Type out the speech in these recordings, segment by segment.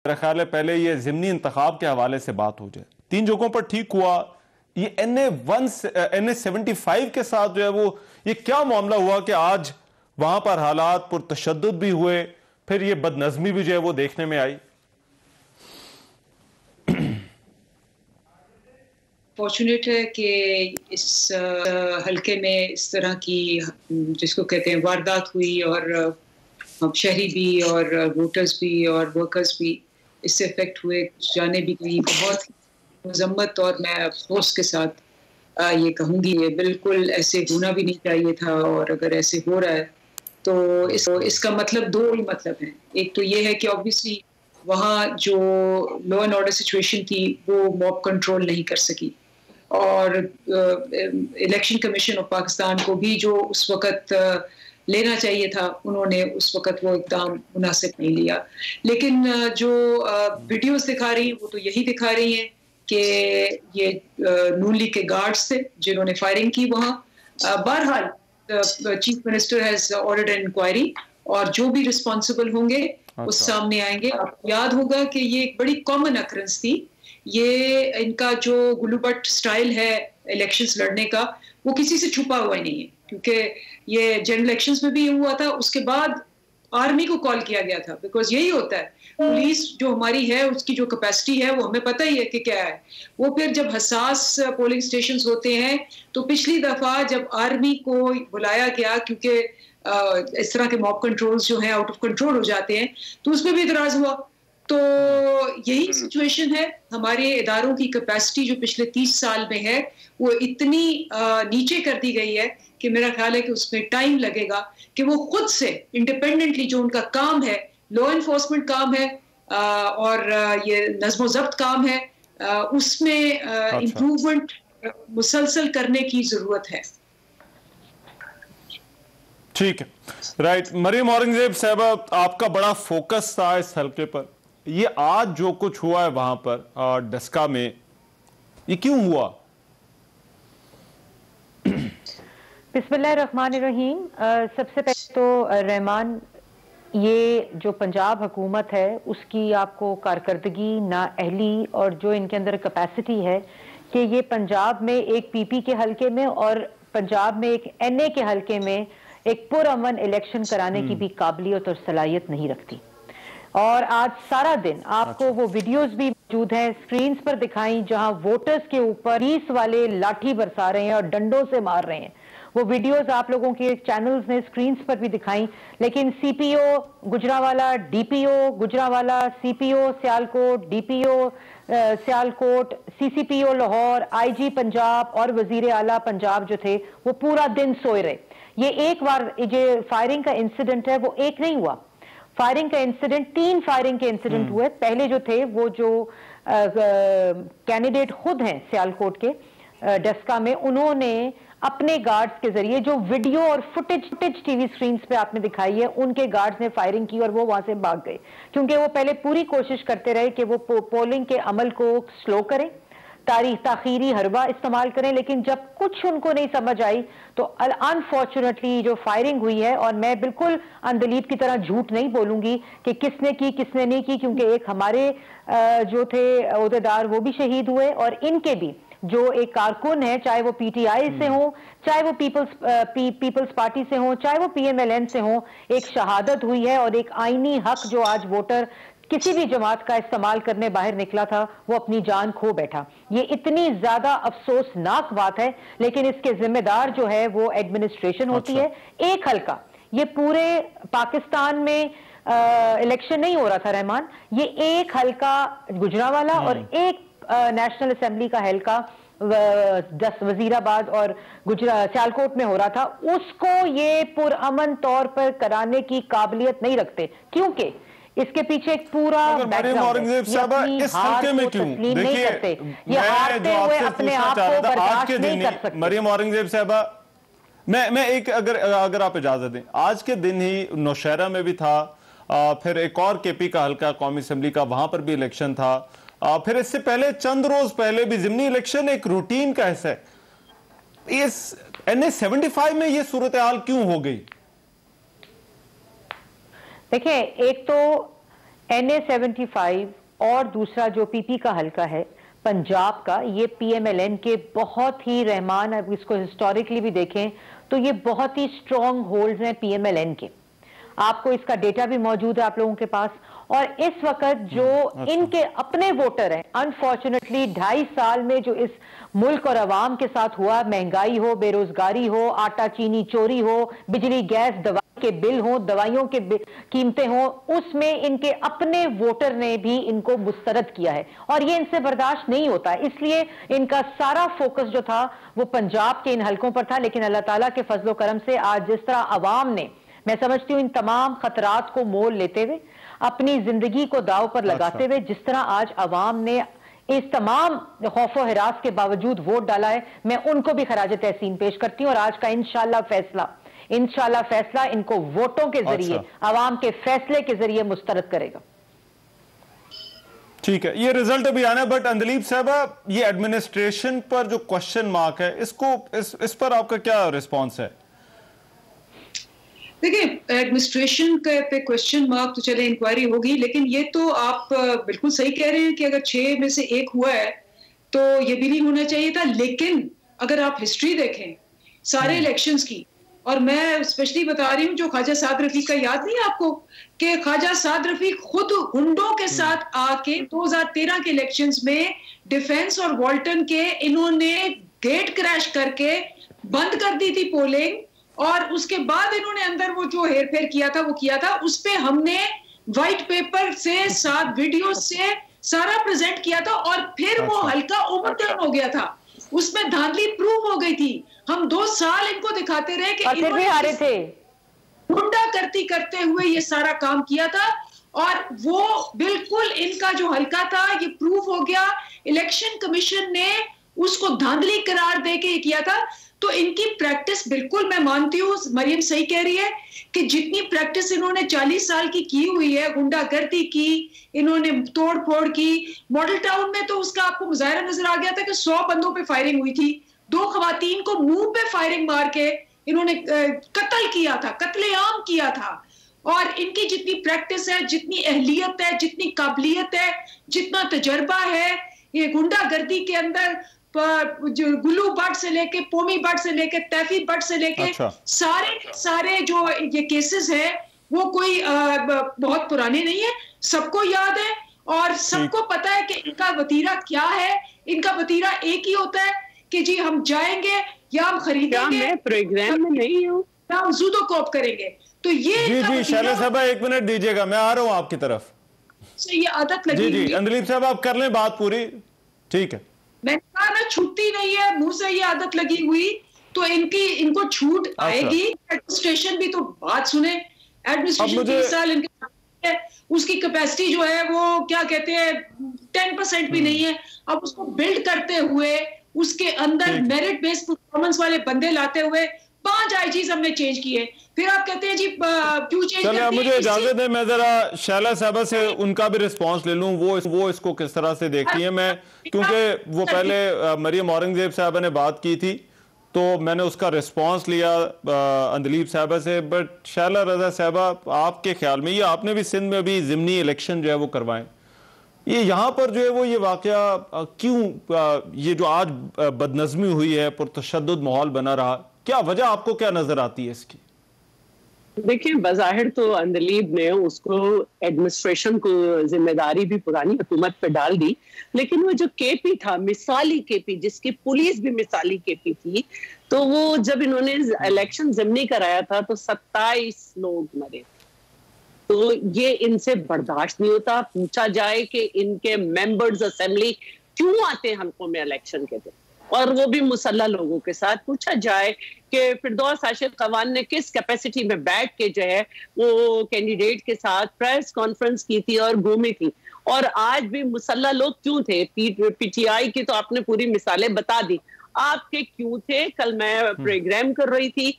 मेरा ख्याल है पहले ये ज़िमनी इंतखाब के हवाले से बात हो जाए। 3 जगहों पर ठीक हुआ, ये NA-75 के साथ जो है वो ये क्या मामला हुआ कि आज वहां पर हालात पुरतशद्दुद भी हुए, फिर ये बदनज़मी भी जो है वो देखने में आई। फॉर्चुनेट है कि इस हल्के में इस तरह की जिसको कहते हैं वारदात हुई और शहरी भी और वोटर्स भी और वर्कर्स भी इससे इफेक्ट हुए, जाने भी गई। बहुत मजम्मत और मैं अफसोस के साथ ये कहूँगी, ये बिल्कुल ऐसे होना भी नहीं चाहिए था, और अगर ऐसे हो रहा है तो इसका मतलब 2 ही मतलब है। एक तो ये है कि ऑब्वियसली वहाँ जो लॉ एंड ऑर्डर सिचुएशन थी वो मॉब कंट्रोल नहीं कर सकी, और इलेक्शन कमीशन ऑफ पाकिस्तान को भी जो उस वक़्त लेना चाहिए था उन्होंने उस वक़्त वो इक़दाम मुनासिब नहीं लिया। लेकिन जो वीडियोस दिखा रही हैं वो तो यही दिखा रही हैं कि ये नून लीग के गार्ड्स थे जिन्होंने फायरिंग की वहाँ। बहरहाल chief minister has ordered an inquiry, और जो भी रिस्पॉन्सिबल होंगे वो सामने आएंगे। आपको याद होगा कि ये एक बड़ी कॉमन अकरेंस थी। ये इनका जो गुलूबट स्टाइल है इलेक्शंस लड़ने का वो किसी से छुपा हुआ ही नहीं है, क्योंकि ये जनरल इलेक्शंस में भी ये हुआ था, उसके बाद आर्मी को कॉल किया गया था, बिकॉज यही होता है। पुलिस जो हमारी है उसकी जो कैपेसिटी है वो हमें पता ही है कि क्या है। वो फिर जब हसास पोलिंग स्टेशंस होते हैं तो पिछली दफा जब आर्मी को बुलाया गया, क्योंकि इस तरह के मॉब कंट्रोल्स जो हैं आउट ऑफ कंट्रोल हो जाते हैं, तो उसमें भी इतराज हुआ। तो यही सिचुएशन है, हमारे इदारों की कैपेसिटी जो पिछले 30 साल में है वो इतनी नीचे कर दी गई है कि मेरा ख्याल है कि उसमें टाइम लगेगा कि वो खुद से इंडिपेंडेंटली जो उनका काम है, लॉ एनफोर्समेंट काम है और ये नज़्म ज़ब्त काम है, उसमें इम्प्रूवमेंट मुसलसल करने की ज़रूरत है। ठीक है, राइट। मरियम औरंगजेब साहबा, आपका बड़ा फोकस था इस हल्के पर। ये आज जो कुछ हुआ है वहां पर डस्का में, ये क्यों हुआ? बिस्मिल्लाहिर्रहमानिर्रहीम। सबसे पहले तो रहमान, ये जो पंजाब हुकूमत है उसकी आपको कारकर्दगी, नाअहली और जो इनके अंदर कैपेसिटी है कि ये पंजाब में एक पीपी के हल्के में और पंजाब में एक NA के हल्के में एक पुरअमन इलेक्शन कराने की भी काबिलियत और सलाहियत नहीं रखती। और आज सारा दिन आपको वो वीडियोस भी मौजूद हैं, स्क्रीन्स पर दिखाई, जहां वोटर्स के ऊपर पुलिस वाले लाठी बरसा रहे हैं और डंडों से मार रहे हैं। वो वीडियोस आप लोगों के चैनल्स ने स्क्रीन्स पर भी दिखाई। लेकिन CPO Gujranwala, DPO Gujranwala, CPO Sialkot, DPO Sialkot, CCPO Lahore, IG Punjab और वजीर आला पंजाब जो थे वो पूरा दिन सोए रहे। ये एक बार जो फायरिंग का इंसिडेंट है वो एक नहीं हुआ, फायरिंग का इंसिडेंट 3 फायरिंग के इंसिडेंट हुए। पहले जो थे वो जो कैंडिडेट खुद हैं सियालकोट के डस्का में, उन्होंने अपने गार्ड्स के जरिए जो वीडियो और फुटेज टीवी स्क्रीन्स पे आपने दिखाई है, उनके गार्ड्स ने फायरिंग की और वो वहां से भाग गए, क्योंकि वो पहले पूरी कोशिश करते रहे कि वो पोलिंग के अमल को स्लो करें, ताखीरी हरबा इस्तेमाल करें। लेकिन जब कुछ उनको नहीं समझ आई तो अनफॉर्चुनेटली जो फायरिंग हुई है, और मैं बिल्कुल अंदलीब की तरह झूठ नहीं बोलूंगी कि किसने की किसने नहीं की, क्योंकि एक हमारे जो थे ओहदेदार वो भी शहीद हुए, और इनके भी जो एक कारकुन है, चाहे वो PTI से हो, चाहे वो पीपल्स पार्टी से हो, चाहे वो PMLN से हो, एक शहादत हुई है। और एक आईनी हक जो आज वोटर किसी भी जमात का इस्तेमाल करने बाहर निकला था वो अपनी जान खो बैठा। ये इतनी ज्यादा अफसोसनाक बात है, लेकिन इसके जिम्मेदार जो है वो एडमिनिस्ट्रेशन होती है। एक हल्का, ये पूरे पाकिस्तान में इलेक्शन नहीं हो रहा था रहमान, ये एक हल्का गुजरावाला और एक नेशनल असेंबली का हल्का वजीराबाद और सियालकोट में हो रहा था, उसको ये पुरअमन तौर पर कराने की काबिलियत नहीं रखते, क्योंकि इसके पीछे एक पूरा औरंगजेब साहबा इस हल्के में क्यों? देखिए, मैं जो आपसे पूछना चाह रहा था, आज के दिन मरियम औरंगजेब साहबा, मैं एक अगर आप इजाजत दें, आज के दिन ही नौशहरा में भी था, फिर एक और KP का हल्का कौमी असेंबली का, वहां पर भी इलेक्शन था, फिर इससे पहले चंद रोज पहले भी ज़िमनी इलेक्शन एक रूटीन का हिस्सा है। इस NA-75 में ये सूरत हाल क्यों हो गई? देखिए, एक तो NA 75 और दूसरा जो PP का हल्का है पंजाब का, ये PMLN के बहुत ही रहमान, अब इसको हिस्टोरिकली भी देखें तो ये बहुत ही स्ट्रॉन्ग होल्ड्स हैं PMLN के। आपको इसका डेटा भी मौजूद है आप लोगों के पास। और इस वक्त जो इनके अपने वोटर हैं, अनफॉर्चुनेटली 2.5 साल में जो इस मुल्क और अवाम के साथ हुआ, महंगाई हो, बेरोजगारी हो, आटा चीनी चोरी हो, बिजली गैस दवा के बिल हो, दवाइयों के कीमतें हो, उसमें इनके अपने वोटर ने भी इनको मुस्तरद किया है और ये इनसे बर्दाश्त नहीं होता है। इसलिए इनका सारा फोकस जो था वो पंजाब के इन हलकों पर था। लेकिन अल्लाह ताला के फजलो करम से आज जिस तरह अवाम ने, मैं समझती हूँ, इन तमाम खतरात को मोल लेते हुए, अपनी जिंदगी को दाव पर लगाते हुए, जिस तरह आज अवाम ने इस तमाम खौफो हिरास के बावजूद वोट डाला है, मैं उनको भी खराज तहसीन पेश करती हूँ। और आज का इंशाल्लाह फैसला इनको वोटों के जरिए, अवाम के फैसले के जरिए मुस्तरद करेगा। ठीक है, ये रिजल्ट भी आना है। बट अंदलीब साहबा, ये एडमिनिस्ट्रेशन पर जो क्वेश्चन मार्क है, इस पर आपका क्या रिस्पॉन्स है? देखिए, एडमिनिस्ट्रेशन पे क्वेश्चन मार्क तो चले इंक्वायरी होगी, लेकिन ये तो आप बिल्कुल सही कह रहे हैं कि अगर 6 में से 1 हुआ है तो ये भी नहीं होना चाहिए था। लेकिन अगर आप हिस्ट्री देखें सारे इलेक्शंस की, और मैं स्पेशली बता रही हूँ जो ख्वाजा साद रफीक का याद नहीं है आपको, कि ख्वाजा साद रफीक खुद गुंडों के साथ आके 2013 के इलेक्शंस में डिफेंस और वॉल्टन के इन्होंने गेट क्रैश करके बंद कर दी थी पोलिंग, और उसके बाद इन्होंने अंदर वो जो हेर फेर किया था वो किया था। उस पे हमने व्हाइट पेपर से, साथ वीडियो से सारा प्रेजेंट किया था, और फिर वो हल्का ओवरटर्न हो गया था, उसमें धांधली प्रूव हो गई थी। हम 2 साल इनको दिखाते रहे कि इन्होंने हारे थे, गुंडागर्दी करते हुए ये सारा काम किया था, और वो बिल्कुल इनका जो हल्का था ये प्रूव हो गया। इलेक्शन कमीशन ने उसको धांधली करार दे के किया था। तो इनकी प्रैक्टिस, बिल्कुल मैं मानती हूँ, मरियम सही कह रही है कि जितनी प्रैक्टिस इन्होंने 40 साल की हुई है, गुंडागर्दी की, इन्होंने तोड़ फोड़ की। मॉडल टाउन में तो उसका आपको मुजाहिरा नजर आ गया था कि 100 बंदों पे फायरिंग हुई थी, 2 खवातीन को मुंह पे फायरिंग मार के इन्होंने कत्ल किया था, कत्लेआम किया था। और इनकी जितनी प्रैक्टिस है, जितनी अहलियत है, जितनी काबिलियत है, जितना तजर्बा है, ये गुंडागर्दी के अंदर जो गुल्लू बट से लेके, पोमी बट से लेके, तैफी बट से लेके, सारे जो ये केसेस है वो कोई बहुत पुराने नहीं है, सबको याद है और सबको पता है कि इनका वतीरा क्या है। इनका वतीरा एक ही होता है कि जी हम जाएंगे या हम खरीदेंगे, मैं प्रोग्राम में नहीं हूँ, हम जूदो कोप करेंगे। तो ये जी शैला साहब 1 मिनट दीजिएगा, मैं आ रहा हूँ आपकी तरफ। ये आदत लगी। जी अंदलीब साहब आप कर लें बात पूरी, ठीक है। मैंने कहा ना, छूटती नहीं है, मुंह से ये आदत लगी हुई, तो इनको छूट आएगी। एडमिनिस्ट्रेशन भी तो बात सुने, एडमिनिस्ट्रेशन 30 साल इनके, उसकी कैपेसिटी जो है वो क्या कहते हैं 10% भी नहीं है। अब उसको बिल्ड करते हुए, उसके अंदर मेरिट बेस्ड परफॉर्मेंस वाले बंदे लाते हुए 5 आईजीज हमने चेंज किए, फिर आप कहते हैं जी क्यों चेंज करते हैं। मुझे इजाजत दें, मैं जरा शैला साहबा से उनका भी रिस्पांस ले लूं, वो इसको किस तरह से देखती हैं। मैं क्योंकि वो पहले मरियम औरंगजेब साहबा ने बात की थी तो मैंने उसका रिस्पांस लिया अंदलीब साहबा से। बट शैला रजा साहबा, आपके ख्याल में, ये आपने भी सिंध में अभी ज़िमनी इलेक्शन जो है वो करवाएं, ये यहाँ पर जो है वो ये वाकया क्यों, ये जो आज बदनज़मी हुई है, पुरतशद्दुद माहौल बना रहा, क्या वजह आपको क्या नजर आती है इसकी? देखिए, बज़ाहिर तो अंदलीब ने उसको एडमिनिस्ट्रेशन को जिम्मेदारी भी पुरानी हुकूमत पे डाल दी, लेकिन वो जो केपी था, मिसाली केपी, जिसकी पुलिस भी मिसाली केपी थी, तो वो जब इन्होंने इलेक्शन ज़िमनी कराया था तो 27 लोग मरे। तो ये इनसे बर्दाश्त नहीं होता। पूछा जाए कि इनके मेंबर्स असेंबली क्यों आते हैं हल्कों में इलेक्शन के दिन, और वो भी मुसल्ला लोगों के साथ। पूछा जाए कि फिरदौस आशिक कवान ने किस कैपेसिटी में बैठ के जो है वो कैंडिडेट के साथ प्रेस कॉन्फ्रेंस की थी और घूमी थी, और आज भी मुसल्ला लोग क्यों थे। पीटीआई की तो आपने पूरी मिसालें बता दी, आपके क्यों थे। कल मैं प्रोग्राम कर रही थी,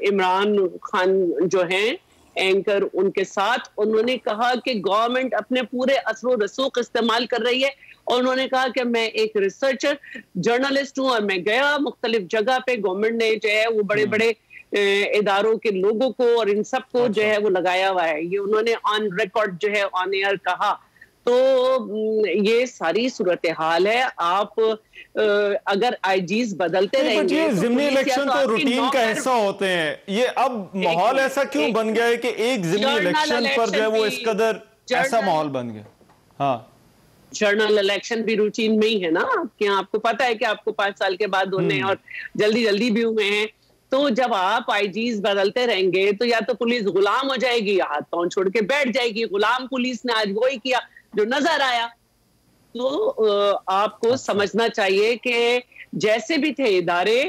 इमरान खान जो हैं एंकर, उनके साथ उन्होंने कहा कि गवर्नमेंट अपने पूरे असर रसूख इस्तेमाल कर रही है, और उन्होंने कहा कि मैं एक रिसर्चर जर्नलिस्ट हूं और मैं गया मुख्तलिफ जगह पे, गवर्नमेंट ने जो है वो बड़े बड़े इदारों के लोगों को और इन सबको जो है वो लगाया हुआ है। ये उन्होंने ऑन रिकॉर्ड जो है ऑन एयर कहा। तो ये सारी सूरत हाल है। आप अगर आईजीज बदलते रहेंगे तो जिमनी इलेक्शन तो रूटीन का हिस्सा होते हैं। ये अब माहौल ऐसा क्यों बन गया है कि एक जिमनी इलेक्शन पर जो है वो इस कदर ऐसा माहौल बन गया? हाँ, जर्नल इलेक्शन भी रूटीन में ही है ना आपके यहाँ। आपको पता है कि आपको 5 साल के बाद होने हैं और जल्दी जल्दी भी हुए हैं। तो जब आप आईजीज बदलते रहेंगे तो या तो पुलिस गुलाम हो जाएगी या हाथ पांव छोड़ के बैठ जाएगी। गुलाम पुलिस ने आज वही किया जो नजर आया। तो आपको समझना चाहिए कि जैसे भी थे इदारे,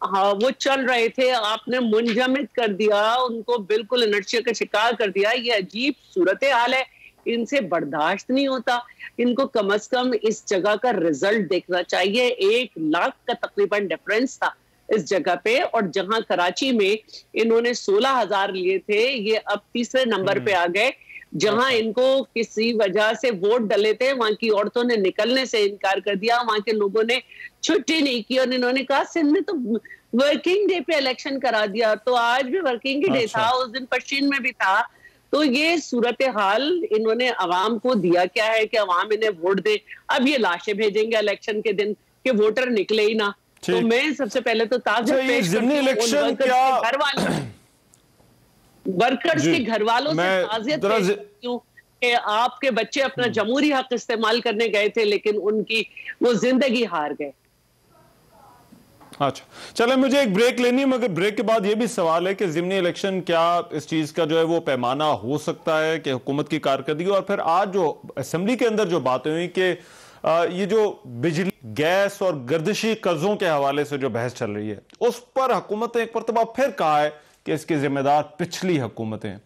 हाँ वो चल रहे थे, आपने मुंजमद कर दिया उनको, बिल्कुल इनर्शिया का शिकार कर दिया। ये अजीब सूरत हाल है, इनसे बर्दाश्त नहीं होता। इनको कम से कम इस जगह का रिजल्ट देखना चाहिए। 1 लाख का तकरीबन डिफरेंस था इस जगह पे, और जहां कराची में इन्होंने 16,000 लिए थे, ये अब तीसरे नंबर पे आ गए। जहां इनको किसी वजह से वोट डले थे, वहां की औरतों ने निकलने से इनकार कर दिया, वहां के लोगों ने छुट्टी नहीं की और इन्होंने कहा सिंध में तो वर्किंग डे पे इलेक्शन करा दिया। तो आज भी वर्किंग डे था, उस दिन पश्चिम में भी था। तो ये सूरत हाल इन्होंने अवाम को दिया क्या है कि अवाम इन्हें वोट दे। अब ये लाशें भेजेंगे इलेक्शन के दिन कि वोटर निकले ही ना। तो मैं सबसे पहले तो ताज़ा पेश करती हूं घर वालों, वर्कर्स के घर वालों से ताज़ियत पेश करती हूं कि आपके बच्चे अपना जमहूरी हक इस्तेमाल करने गए थे लेकिन उनकी वो जिंदगी हार गए। अच्छा, चले मुझे एक ब्रेक लेनी है, मगर ब्रेक के बाद ये भी सवाल है कि ज़िमनी इलेक्शन क्या इस चीज का जो है वो पैमाना हो सकता है कि हुकूमत की कारकर्दगी। और फिर आज जो असेंबली के अंदर जो बातें हुई कि ये जो बिजली, गैस और गर्दिशी कर्जों के हवाले से जो बहस चल रही है, उस पर हुकूमत ने एक मरतबा फिर कहा है कि इसकी जिम्मेदार पिछली हुकूमतें।